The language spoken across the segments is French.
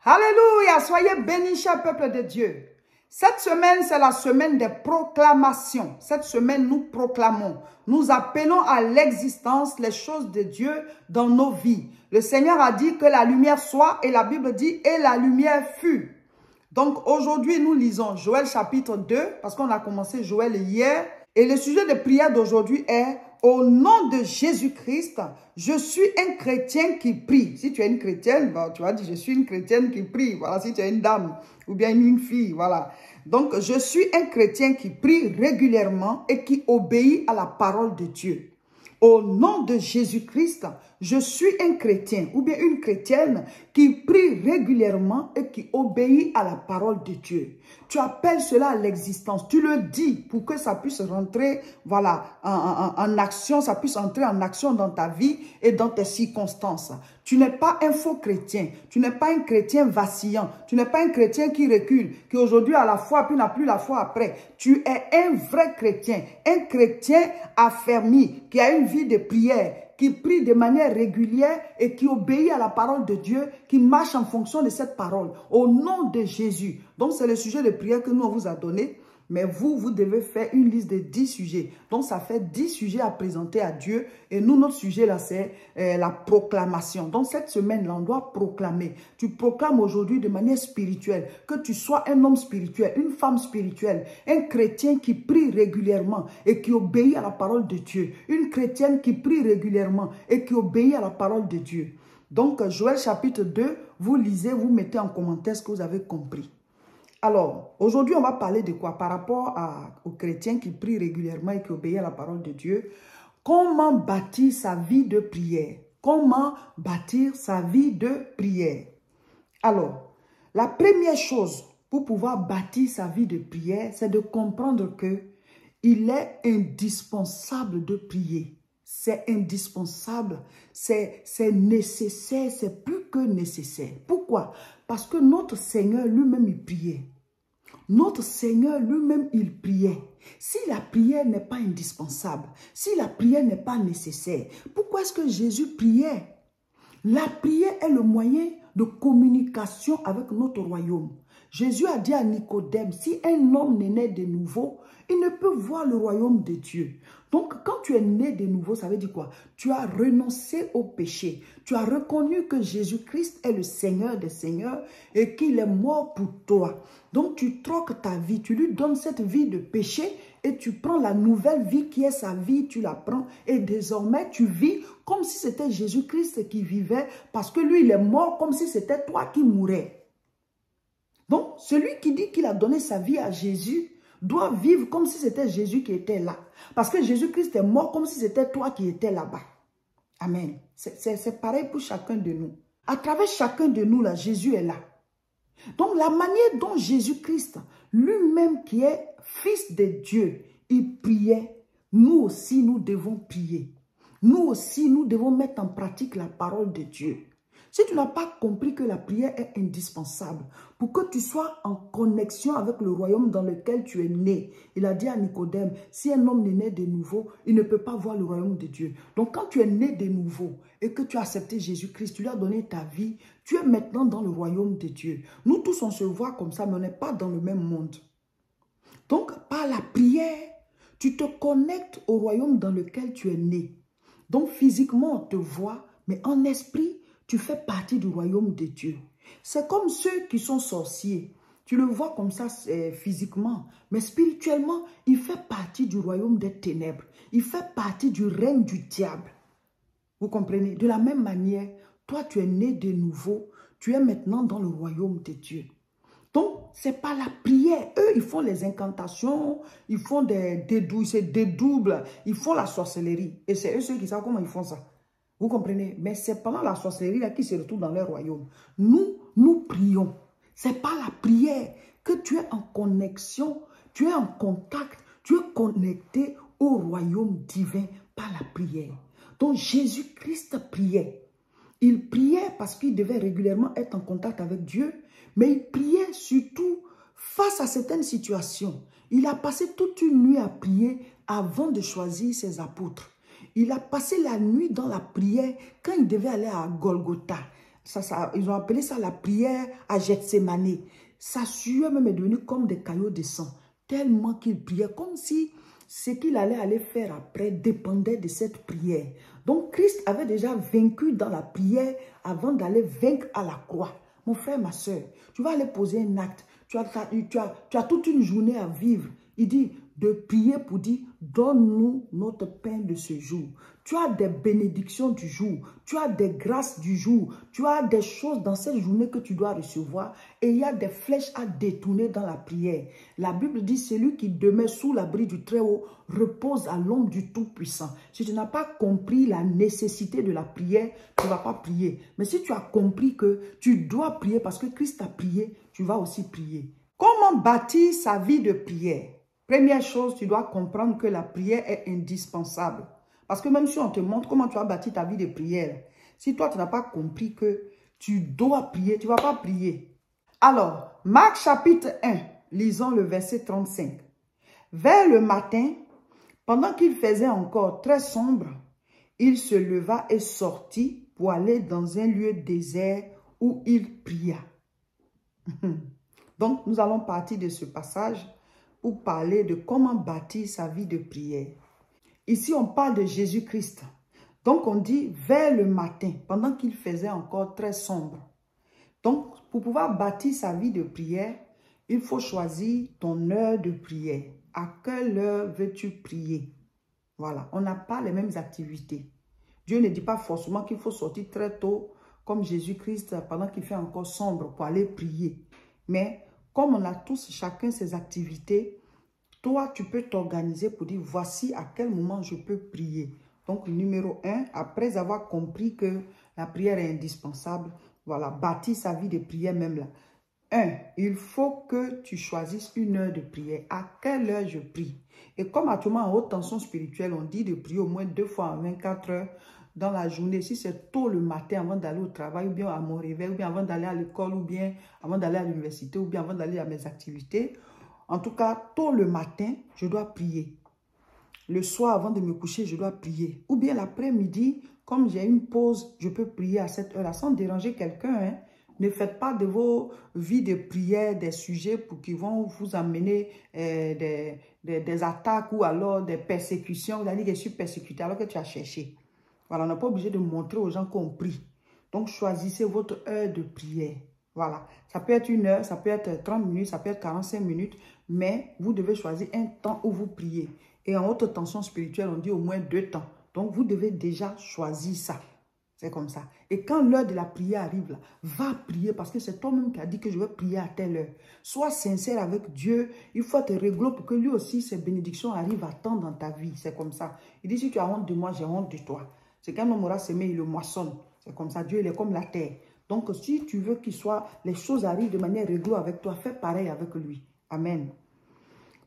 Alléluia, soyez bénis, cher peuple de Dieu. Cette semaine, c'est la semaine des proclamations. Cette semaine, nous proclamons. Nous appelons à l'existence les choses de Dieu dans nos vies. Le Seigneur a dit que la lumière soit, et la Bible dit, et la lumière fut. Donc aujourd'hui, nous lisons Joël chapitre 2, parce qu'on a commencé Joël hier. Et le sujet de prière d'aujourd'hui est « Au nom de Jésus-Christ, je suis un chrétien qui prie ». Si tu es une chrétienne, bon, tu vas dire « Je suis une chrétienne qui prie ». Voilà, si tu es une dame ou bien une fille, voilà. Donc, je suis un chrétien qui prie régulièrement et qui obéit à la parole de Dieu. Au nom de Jésus-Christ, je suis un chrétien ou bien une chrétienne qui prie régulièrement et qui obéit à la parole de Dieu. Tu appelles cela à l'existence. Tu le dis pour que ça puisse rentrer, voilà, en action, ça puisse entrer en action dans ta vie et dans tes circonstances. Tu n'es pas un faux chrétien. Tu n'es pas un chrétien vacillant. Tu n'es pas un chrétien qui recule, qui aujourd'hui a la foi puis n'a plus la foi après. Tu es un vrai chrétien affermi, qui a une vie de prière, qui prie de manière régulière et qui obéit à la parole de Dieu, qui marche en fonction de cette parole, au nom de Jésus. Donc, c'est le sujet de prière que nous, on vous a donné. Mais vous devez faire une liste de 10 sujets. Donc, ça fait 10 sujets à présenter à Dieu. Et nous, notre sujet là, c'est la proclamation. Donc, cette semaine-là, on doit proclamer. Tu proclames aujourd'hui de manière spirituelle. Que tu sois un homme spirituel, une femme spirituelle, un chrétien qui prie régulièrement et qui obéit à la parole de Dieu. Une chrétienne qui prie régulièrement et qui obéit à la parole de Dieu. Donc, Joël chapitre 2, vous lisez, vous mettez en commentaire ce que vous avez compris. Alors, aujourd'hui, on va parler de quoi? Par rapport aux chrétiens qui prient régulièrement et qui obéissent à la parole de Dieu. Comment bâtir sa vie de prière? Comment bâtir sa vie de prière? Alors, la première chose pour pouvoir bâtir sa vie de prière, c'est de comprendre que il est indispensable de prier. C'est indispensable, c'est nécessaire, c'est plus que nécessaire. Pourquoi? Parce que notre Seigneur lui-même, il priait. Notre Seigneur lui-même, il priait. Si la prière n'est pas indispensable, si la prière n'est pas nécessaire, pourquoi est-ce que Jésus priait? La prière est le moyen de communication avec notre royaume. Jésus a dit à Nicodème, si un homme n'est né de nouveau, il ne peut voir le royaume de Dieu. Donc, quand tu es né de nouveau, ça veut dire quoi? Tu as renoncé au péché. Tu as reconnu que Jésus-Christ est le Seigneur des Seigneurs et qu'il est mort pour toi. Donc, tu troques ta vie, tu lui donnes cette vie de péché et tu prends la nouvelle vie qui est sa vie, tu la prends et désormais, tu vis comme si c'était Jésus-Christ qui vivait parce que lui, il est mort comme si c'était toi qui mourais. Donc, celui qui dit qu'il a donné sa vie à Jésus doit vivre comme si c'était Jésus qui était là. Parce que Jésus-Christ est mort comme si c'était toi qui étais là-bas. Amen. C'est pareil pour chacun de nous. À travers chacun de nous, là, Jésus est là. Donc, la manière dont Jésus-Christ, lui-même qui est fils de Dieu, il priait, nous aussi, nous devons prier. Nous aussi, nous devons mettre en pratique la parole de Dieu. Si tu n'as pas compris que la prière est indispensable pour que tu sois en connexion avec le royaume dans lequel tu es né. Il a dit à Nicodème, si un homme n'est né de nouveau, il ne peut pas voir le royaume de Dieu. Donc quand tu es né de nouveau et que tu as accepté Jésus-Christ, tu lui as donné ta vie, tu es maintenant dans le royaume de Dieu. Nous tous, on se voit comme ça, mais on n'est pas dans le même monde. Donc par la prière, tu te connectes au royaume dans lequel tu es né. Donc physiquement, on te voit, mais en esprit, tu fais partie du royaume de Dieu. C'est comme ceux qui sont sorciers. Tu le vois comme ça physiquement. Mais spirituellement, il fait partie du royaume des ténèbres. Il fait partie du règne du diable. Vous comprenez? De la même manière, toi, tu es né de nouveau. Tu es maintenant dans le royaume de Dieu. Donc, ce n'est pas la prière. Eux, ils font les incantations, ils font des doubles, ils font la sorcellerie. Et c'est eux ceux qui savent comment ils font ça. Vous comprenez? Mais c'est pendant la sorcellerie là qui se retrouve dans leur royaume. Nous prions. Ce n'est pas la prière que tu es en connexion, tu es en contact, tu es connecté au royaume divin par la prière. Donc Jésus-Christ priait. Il priait parce qu'il devait régulièrement être en contact avec Dieu, mais il priait surtout face à certaines situations. Il a passé toute une nuit à prier avant de choisir ses apôtres. Il a passé la nuit dans la prière quand il devait aller à Golgotha. Ils ont appelé ça la prière à Gethsémani. Sa sueur même est devenue comme des caillots de sang. Tellement qu'il priait, comme si ce qu'il allait faire après dépendait de cette prière. Donc Christ avait déjà vaincu dans la prière avant d'aller vaincre à la croix. Mon frère, ma soeur, tu vas aller poser un acte. Tu as toute une journée à vivre. Il dit de prier pour dire, donne-nous notre pain de ce jour. Tu as des bénédictions du jour. Tu as des grâces du jour. Tu as des choses dans cette journée que tu dois recevoir. Et il y a des flèches à détourner dans la prière. La Bible dit, celui qui demeure sous l'abri du Très-Haut repose à l'ombre du Tout-Puissant. Si tu n'as pas compris la nécessité de la prière, tu ne vas pas prier. Mais si tu as compris que tu dois prier parce que Christ a prié, tu vas aussi prier. Comment bâtir sa vie de prière? Première chose, tu dois comprendre que la prière est indispensable. Parce que même si on te montre comment tu as bâti ta vie de prière, si toi tu n'as pas compris que tu dois prier, tu ne vas pas prier. Alors, Marc chapitre 1, lisons le verset 35. Vers le matin, pendant qu'il faisait encore très sombre, il se leva et sortit pour aller dans un lieu désert où il pria. Donc, nous allons partir de ce passage pour parler de comment bâtir sa vie de prière. Ici, on parle de Jésus-Christ. Donc, on dit vers le matin, pendant qu'il faisait encore très sombre. Donc, pour pouvoir bâtir sa vie de prière, il faut choisir ton heure de prière. À quelle heure veux-tu prier? Voilà, on n'a pas les mêmes activités. Dieu ne dit pas forcément qu'il faut sortir très tôt, comme Jésus-Christ, pendant qu'il fait encore sombre, pour aller prier. Mais comme on a tous chacun ses activités, toi, tu peux t'organiser pour dire, voici à quel moment je peux prier. Donc, numéro 1, après avoir compris que la prière est indispensable, voilà, bâtir sa vie de prière même là. 1, il faut que tu choisisses une heure de prière. À quelle heure je prie? Et comme actuellement en haute tension spirituelle, on dit de prier au moins 2 fois en 24 heures dans la journée. Si c'est tôt le matin avant d'aller au travail, ou bien à mon réveil, ou bien avant d'aller à l'école, ou bien avant d'aller à l'université, ou bien avant d'aller à mes activités. En tout cas, tôt le matin, je dois prier. Le soir, avant de me coucher, je dois prier. Ou bien l'après-midi, comme j'ai une pause, je peux prier à cette heure-là sans déranger quelqu'un. Hein. Ne faites pas de vos vies de prière des sujets pour qui vont vous amener des attaques ou alors des persécutions. Vous allez dire que je suis persécuté alors que tu as cherché. Voilà, on n'est pas obligé de montrer aux gens qu'on prie. Donc, choisissez votre heure de prière. Voilà, ça peut être 1 heure, ça peut être 30 minutes, ça peut être 45 minutes, mais vous devez choisir un temps où vous priez. Et en haute tension spirituelle, on dit au moins 2 temps. Donc, vous devez déjà choisir ça. C'est comme ça. Et quand l'heure de la prière arrive, là, va prier parce que c'est toi-même qui as dit que je vais prier à telle heure. Sois sincère avec Dieu. Il faut être réglo pour que lui aussi, ses bénédictions arrivent à temps dans ta vie. C'est comme ça. Il dit, si tu as honte de moi, j'ai honte de toi. C'est qu'un homme aura semé, il le moissonne. C'est comme ça. Dieu, il est comme la terre. Donc, si tu veux les choses arrivent de manière réglo avec toi, fais pareil avec lui. Amen.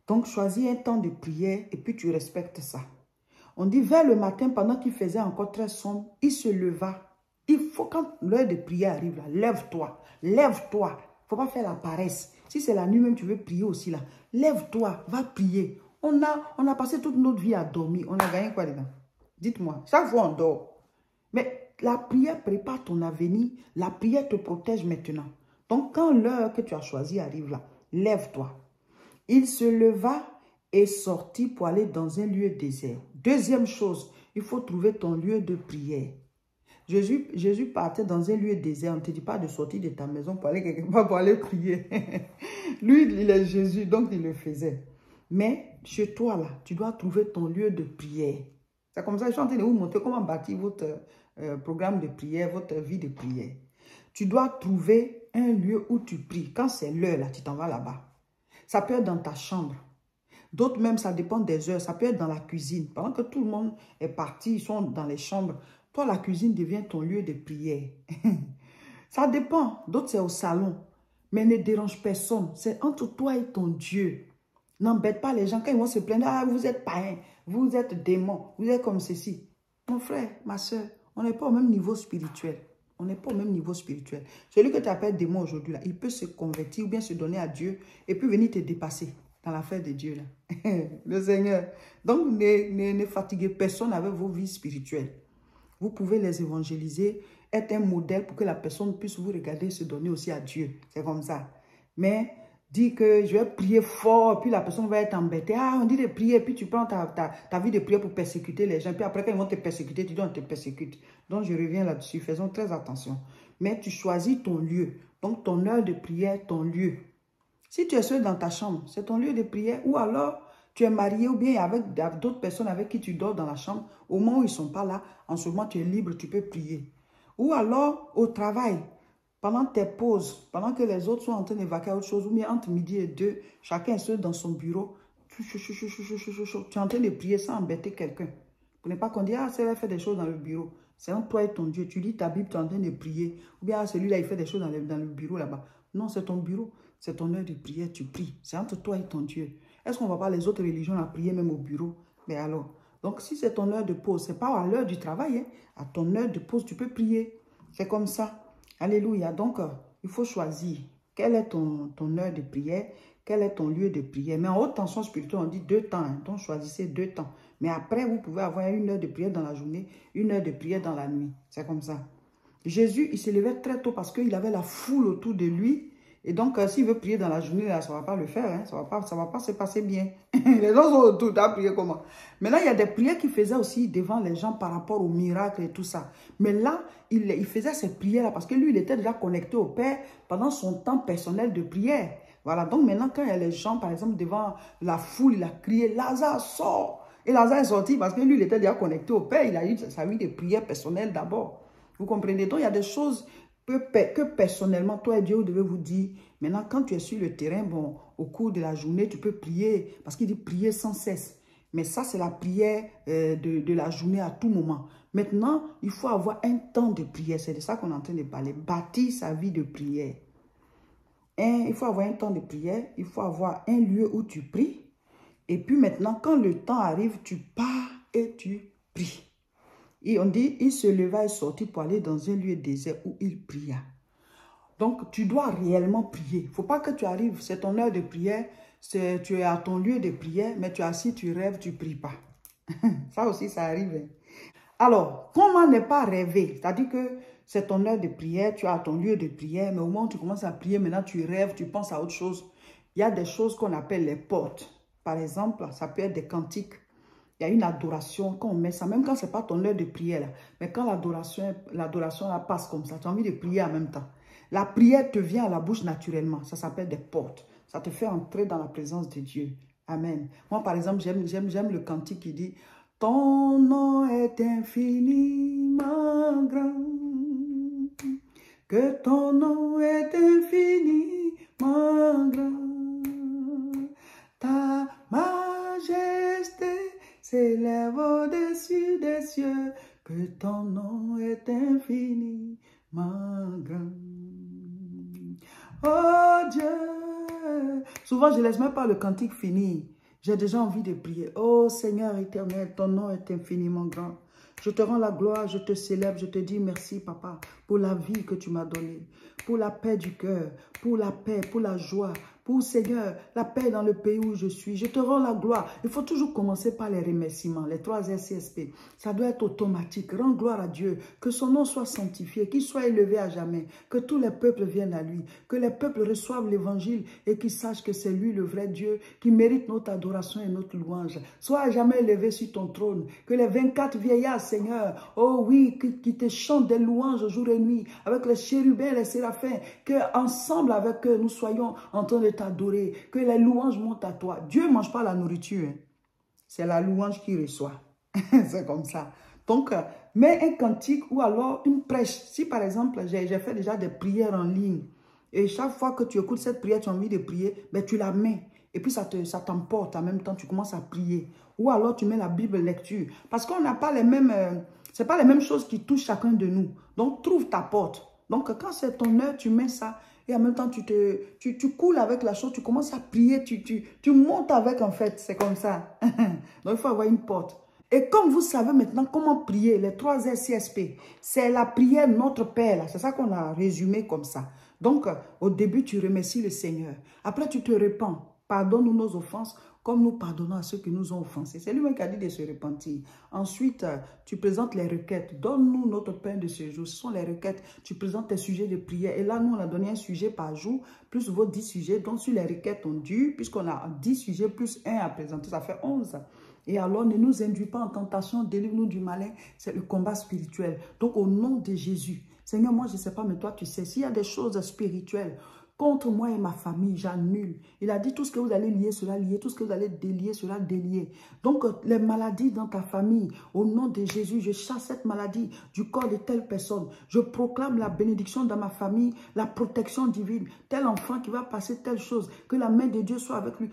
Donc, choisis un temps de prière et puis tu respectes ça. On dit vers le matin, pendant qu'il faisait encore très sombre, il se leva. Il faut, quand l'heure de prière arrive, là, lève-toi. Lève-toi. Il ne faut pas faire la paresse. Si c'est la nuit même, tu veux prier aussi là. Lève-toi, va prier. On a passé toute notre vie à dormir. On a gagné quoi dedans? Dites-moi. Chaque fois, on dort. Mais la prière prépare ton avenir. La prière te protège maintenant. Donc, quand l'heure que tu as choisie arrive là, lève-toi. Il se leva et sortit pour aller dans un lieu désert. Deuxième chose, il faut trouver ton lieu de prière. Jésus partait dans un lieu désert. On ne te dit pas de sortir de ta maison pour aller quelque part pour aller prier. Lui, il est Jésus, donc il le faisait. Mais chez toi, là, tu dois trouver ton lieu de prière. C'est comme ça, je suis en train de vous montrer comment bâtir votre programme de prière, votre vie de prière. Tu dois trouver un lieu où tu pries. Quand c'est l'heure, là, tu t'en vas là-bas. Ça peut être dans ta chambre. D'autres même, ça dépend des heures. Ça peut être dans la cuisine. Pendant que tout le monde est parti, ils sont dans les chambres. Toi, la cuisine devient ton lieu de prière. Ça dépend. D'autres, c'est au salon. Mais ne dérange personne. C'est entre toi et ton Dieu. N'embête pas les gens. Quand ils vont se plaindre, ah, vous êtes païen, vous êtes démon, vous êtes comme ceci. Mon frère, ma soeur, on n'est pas au même niveau spirituel. On n'est pas au même niveau spirituel. Celui que tu appelles démon aujourd'hui, là, il peut se convertir ou bien se donner à Dieu et puis venir te dépasser dans l'affaire de Dieu. Là. Le Seigneur. Donc, ne fatiguez personne avec vos vies spirituelles. Vous pouvez les évangéliser être un modèle pour que la personne puisse vous regarder et se donner aussi à Dieu. C'est comme ça. Mais dis que je vais prier fort, puis la personne va être embêtée. Ah, on dit de prier, puis tu prends ta vie de prière pour persécuter les gens. Puis après, quand ils vont te persécuter, tu dis on te persécute. Donc, je reviens là-dessus. Faisons très attention. Mais tu choisis ton lieu. Donc, ton heure de prière, ton lieu. Si tu es seul dans ta chambre, c'est ton lieu de prière. Ou alors, tu es marié ou bien avec d'autres personnes avec qui tu dors dans la chambre. Au moment où ils ne sont pas là, en ce moment, tu es libre, tu peux prier. Ou alors, au travail, pendant tes pauses, pendant que les autres sont en train d'évacuer autre chose, ou bien entre midi et 2, chacun est seul dans son bureau, tu es en train de prier sans embêter quelqu'un. Pour ne pas qu'on dise, ah, c'est là, il fait des choses dans le bureau. C'est entre toi et ton Dieu. Tu lis ta Bible, tu es en train de prier. Ou bien, ah, celui-là, il fait des choses dans le bureau là-bas. Non, c'est ton bureau. C'est ton heure de prière, tu pries. C'est entre toi et ton Dieu. Est-ce qu'on ne va pas les autres religions à prier même au bureau? Mais alors, donc si c'est ton heure de pause, ce n'est pas à l'heure du travail. Hein. À ton heure de pause, tu peux prier. C'est comme ça. Alléluia. Donc, il faut choisir. Quelle est ton heure de prière? Quel est ton lieu de prière? Mais en haute tension spirituelle, on dit 2 temps. Hein. Donc, choisissez 2 temps. Mais après, vous pouvez avoir 1 heure de prière dans la journée, 1 heure de prière dans la nuit. C'est comme ça. Jésus, il se levait très tôt parce qu'il avait la foule autour de lui. Et donc, s'il veut prier dans la journée, là, ça ne va pas le faire. Hein? Ça ne va pas se passer bien. Les gens sont autour, tu as prié comment? Maintenant, il y a des prières qu'il faisait aussi devant les gens par rapport aux miracles et tout ça. Mais là, il faisait ces prières-là parce que lui, il était déjà connecté au Père pendant son temps personnel de prière. Voilà, donc maintenant, quand il y a les gens, par exemple, devant la foule, il a crié, Lazare, sort! Et Lazare est sorti parce que lui, il était déjà connecté au Père. Il a eu sa vie de prière personnelle d'abord. Vous comprenez? Donc, il y a des choses que personnellement, toi et Dieu, vous devez vous dire, maintenant, quand tu es sur le terrain, bon, au cours de la journée, tu peux prier, parce qu'il dit prier sans cesse. Mais ça, c'est la prière de la journée à tout moment. Maintenant, il faut avoir un temps de prière. C'est de ça qu'on est en train de parler. Bâtir sa vie de prière. Il faut avoir un temps de prière. Il faut avoir un lieu où tu pries. Et puis maintenant, quand le temps arrive, tu pars et tu pries. Et on dit, il se leva et sortit pour aller dans un lieu désert où il pria. Donc, tu dois réellement prier. Il ne faut pas que tu arrives, c'est ton heure de prière, tu es à ton lieu de prière, mais tu es assis, tu rêves, tu ne pries pas. Ça aussi, ça arrive. Alors, comment ne pas rêver? C'est-à-dire que c'est ton heure de prière, tu es à ton lieu de prière, mais au moment où tu commences à prier, maintenant tu rêves, tu penses à autre chose. Il y a des choses qu'on appelle les portes. Par exemple, ça peut être des cantiques. Il y a une adoration, quand on met ça, même quand ce n'est pas ton heure de prière, là, mais quand l'adoration passe comme ça, tu as envie de prier en même temps. La prière te vient à la bouche naturellement, ça s'appelle des portes. Ça te fait entrer dans la présence de Dieu. Amen. Moi, par exemple, j'aime le cantique qui dit « Ton nom est infiniment grand, que ton nom est infiniment grand, ta majesté s'élève au-dessus des cieux, que ton nom est infiniment grand. Oh Dieu! » Souvent, je ne laisse même pas le cantique finir. J'ai déjà envie de prier. Oh Seigneur éternel, ton nom est infiniment grand. Je te rends la gloire, je te célèbre, je te dis merci, Papa, pour la vie que tu m'as donnée, pour la paix du cœur, pour la paix, pour la joie, pour, Seigneur, la paix dans le pays où je suis. Je te rends la gloire. Il faut toujours commencer par les remerciements, les 3 RCSP. Ça doit être automatique. Rends gloire à Dieu. Que son nom soit sanctifié, qu'il soit élevé à jamais. Que tous les peuples viennent à lui. Que les peuples reçoivent l'évangile et qu'ils sachent que c'est lui le vrai Dieu qui mérite notre adoration et notre louange. Sois à jamais élevé sur ton trône. Que les 24 vieillards, Seigneur, oh oui, qui te chantent des louanges jour et nuit avec les chérubins et les séraphins. Que ensemble avec eux, nous soyons en train de t'adorer, que les louanges montent à toi. Dieu ne mange pas la nourriture, hein. C'est la louange qu'il reçoit. C'est comme ça. Donc, mets un cantique ou alors une prêche. Si par exemple, j'ai fait déjà des prières en ligne et chaque fois que tu écoutes cette prière, tu as envie de prier, ben, tu la mets. Et puis ça t'emporte en même temps, tu commences à prier. Ou alors tu mets la Bible lecture. Parce qu'on n'a pas les mêmes... c'est pas les mêmes choses qui touchent chacun de nous. Donc, trouve ta porte. Donc, quand c'est ton heure, tu mets ça. Et en même temps, tu coules avec la chose, tu commences à prier, tu montes avec en fait, c'est comme ça. Donc, il faut avoir une porte. Et comme vous savez maintenant comment prier, les 3 RCSP, c'est la prière Notre Père. C'est ça qu'on a résumé comme ça. Donc, au début, tu remercies le Seigneur. Après, tu te répands. Pardonne-nous nos offenses, comme nous pardonnons à ceux qui nous ont offensés. C'est lui-même qui a dit de se repentir. Ensuite, tu présentes les requêtes. Donne-nous notre pain de ce jour. Ce sont les requêtes. Tu présentes tes sujets de prière. Et là, nous, on a donné un sujet par jour, plus vos 10 sujets. Donc, sur les requêtes, on dure, puisqu'on a 10 sujets plus 1 à présenter, ça fait 11. Et alors, ne nous induis pas en tentation, délivre-nous du malin. C'est le combat spirituel. Donc, au nom de Jésus, Seigneur, moi, je ne sais pas, mais toi, tu sais, s'il y a des choses spirituelles contre moi et ma famille, j'annule. Il a dit tout ce que vous allez lier sera lié, tout ce que vous allez délier sera délié. Donc, les maladies dans ta famille, au nom de Jésus, je chasse cette maladie du corps de telle personne. Je proclame la bénédiction dans ma famille, la protection divine. Tel enfant qui va passer telle chose, que la main de Dieu soit avec lui.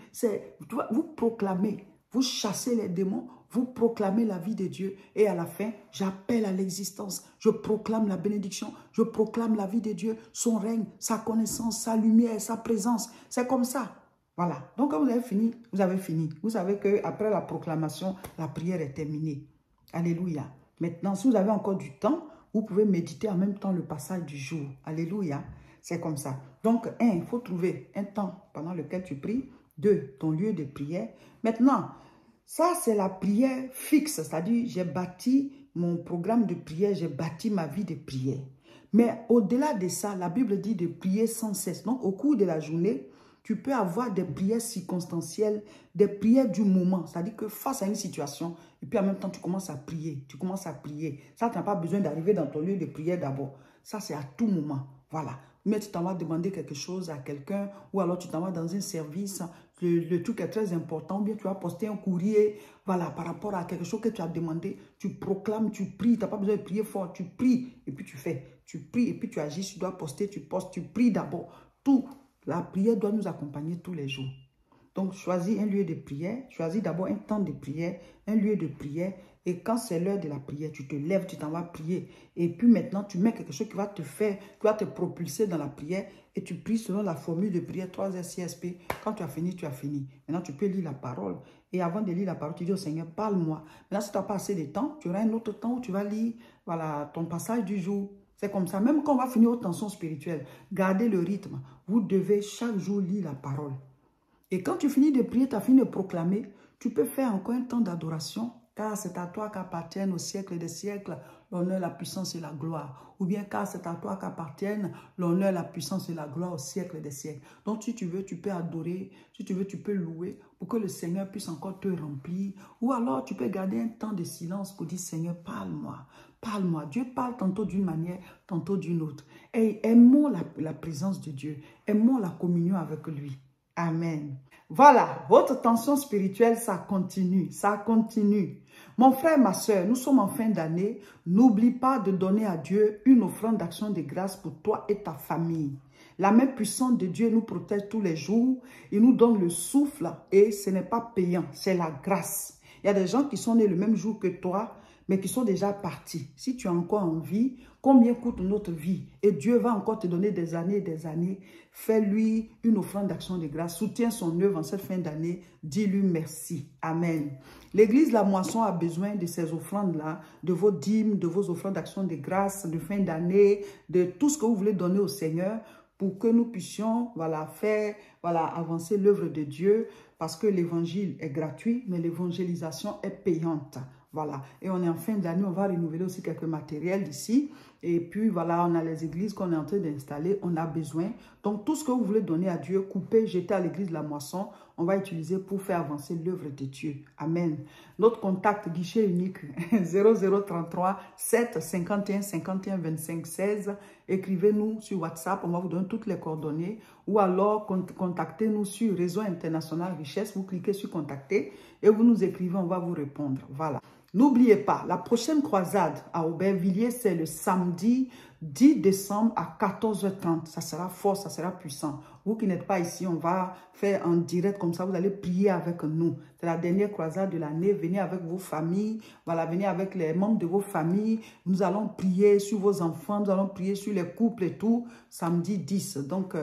Vous proclamez, vous chassez les démons, vous proclamez la vie de Dieu et à la fin, j'appelle à l'existence. Je proclame la bénédiction, je proclame la vie de Dieu, son règne, sa connaissance, sa lumière, sa présence. C'est comme ça. Voilà. Donc, quand vous avez fini, vous avez fini. Vous savez qu'après la proclamation, la prière est terminée. Alléluia. Maintenant, si vous avez encore du temps, vous pouvez méditer en même temps le passage du jour. Alléluia. C'est comme ça. Donc, 1, il faut trouver un temps pendant lequel tu pries. 2, ton lieu de prière. Maintenant, ça, c'est la prière fixe, c'est-à-dire j'ai bâti mon programme de prière, j'ai bâti ma vie de prière. Mais au-delà de ça, la Bible dit de prier sans cesse. Donc, au cours de la journée, tu peux avoir des prières circonstancielles, des prières du moment. C'est-à-dire que face à une situation, et puis en même temps, tu commences à prier, tu commences à prier. Ça, tu n'as pas besoin d'arriver dans ton lieu de prière d'abord. Ça, c'est à tout moment. Voilà. Mais tu t'en vas demander quelque chose à quelqu'un, ou alors tu t'en vas dans un service, le truc est très important, ou bien tu vas poster un courrier, voilà, par rapport à quelque chose que tu as demandé, tu proclames, tu pries, tu n'as pas besoin de prier fort, tu pries, et puis tu fais, tu pries, et puis tu agis, tu dois poster, tu postes, tu pries d'abord. Tout, la prière doit nous accompagner tous les jours. Donc, choisis un lieu de prière, choisis d'abord un temps de prière, un lieu de prière, et quand c'est l'heure de la prière, tu te lèves, tu t'en vas prier. Et puis maintenant, tu mets quelque chose qui va te faire, qui va te propulser dans la prière, et tu pries selon la formule de prière 3 CSP. Quand tu as fini, tu as fini. Maintenant, tu peux lire la parole. Et avant de lire la parole, tu dis au Seigneur, parle-moi. Maintenant, si tu n'as pas assez de temps, tu auras un autre temps où tu vas lire, voilà, ton passage du jour. C'est comme ça. Même quand on va finir aux tensions spirituelles, gardez le rythme. Vous devez chaque jour lire la parole. Et quand tu finis de prier, tu as fini de proclamer, tu peux faire encore un temps d'adoration, car c'est à toi qu'appartiennent au siècle des siècles l'honneur, la puissance et la gloire. Ou bien car c'est à toi qu'appartiennent l'honneur, la puissance et la gloire au siècle des siècles. Donc si tu veux, tu peux adorer, si tu veux, tu peux louer pour que le Seigneur puisse encore te remplir. Ou alors tu peux garder un temps de silence pour dire Seigneur, parle-moi. Parle-moi. Dieu parle tantôt d'une manière, tantôt d'une autre. Et aimons la présence de Dieu. Aimons la communion avec lui. Amen. Voilà, votre tension spirituelle, ça continue, ça continue. Mon frère, ma soeur, nous sommes en fin d'année. N'oublie pas de donner à Dieu une offrande d'action de grâce pour toi et ta famille. La main puissante de Dieu nous protège tous les jours. Il nous donne le souffle et ce n'est pas payant, c'est la grâce. Il y a des gens qui sont nés le même jour que toi, mais qui sont déjà partis. Si tu as encore en vie, combien coûte notre vie? Et Dieu va encore te donner des années et des années. Fais-lui une offrande d'action de grâce. Soutiens son œuvre en cette fin d'année. Dis-lui merci. Amen. L'église La Moisson a besoin de ces offrandes-là, de vos dîmes, de vos offrandes d'action de grâce, de fin d'année, de tout ce que vous voulez donner au Seigneur pour que nous puissions faire avancer l'œuvre de Dieu, parce que l'évangile est gratuit, mais l'évangélisation est payante. Voilà, et on est en fin d'année, on va renouveler aussi quelques matériels d'ici. Et puis voilà, on a les églises qu'on est en train d'installer, on a besoin. Donc tout ce que vous voulez donner à Dieu, coupez, jetez à l'église La Moisson, on va utiliser pour faire avancer l'œuvre de Dieu. Amen. Notre contact guichet unique 0033 7 51 51 25 16. Écrivez-nous sur WhatsApp, on va vous donner toutes les coordonnées. Ou alors contactez-nous sur Réseau International Richesse, vous cliquez sur contacter et vous nous écrivez, on va vous répondre. Voilà. N'oubliez pas, la prochaine croisade à Aubervilliers, c'est le samedi 10 décembre à 14h30. Ça sera fort, ça sera puissant. Vous qui n'êtes pas ici, on va faire en direct comme ça. Vous allez prier avec nous. C'est la dernière croisade de l'année. Venez avec vos familles. Voilà, venez avec les membres de vos familles. Nous allons prier sur vos enfants. Nous allons prier sur les couples et tout. Samedi 10. Donc,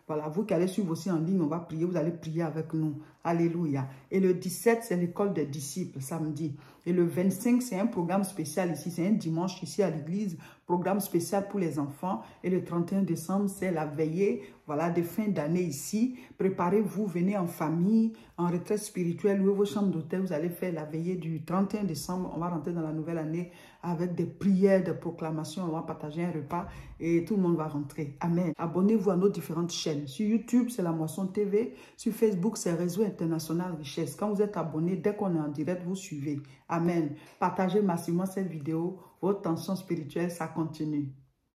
voilà, vous qui allez suivre aussi en ligne, on va prier. Vous allez prier avec nous. Alléluia. Et le 17, c'est l'école des disciples, samedi. Et le 25, c'est un programme spécial ici. C'est un dimanche ici à l'église. Programme spécial pour les enfants. Et le 31 décembre, c'est la veillée. voilà, de fin d'année ici. Préparez-vous, venez en famille, en retraite spirituelle, louez vos chambres d'hôtel. Vous allez faire la veillée du 31 décembre. On va rentrer dans la nouvelle année avec des prières, des proclamations. On va partager un repas et tout le monde va rentrer. Amen. Abonnez-vous à nos différentes chaînes. Sur YouTube, c'est La Moisson TV. Sur Facebook, c'est Réseau International Richesse. Quand vous êtes abonné, dès qu'on est en direct, vous suivez. Amen. Partagez massivement cette vidéo. Votre tension spirituelle, ça continue.